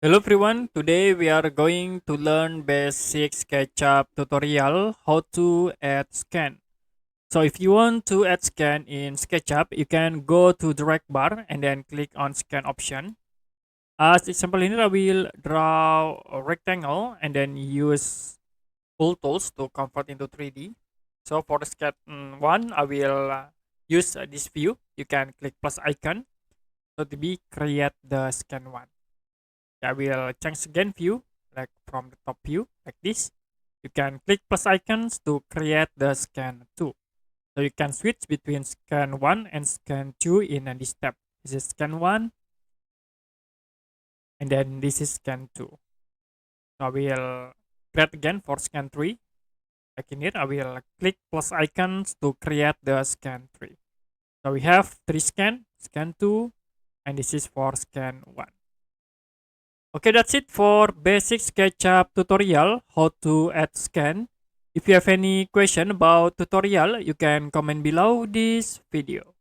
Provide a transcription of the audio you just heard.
Hello everyone, today we are going to learn basic SketchUp tutorial how to add scan. So if you want to add scan in SketchUp, you can go to direct bar and then click on scan option. As example here, I will draw a rectangle and then use full tools to convert into 3D. So for the scan one, I will use this view. You can click plus icon so to be create the scan one. I will change again view, like from the top view, like this. You can click plus icons to create the scan 2. So you can switch between scan 1 and scan 2 in this step. This is scan 1, and then this is scan 2. So I will create again for scan 3. Like in here, I will click plus icons to create the scan 3. So we have 3 scan 2, and this is for scan 1. Okay, that's it for basic SketchUp tutorial, how to add scan. If you have any question about tutorial, you can comment below this video.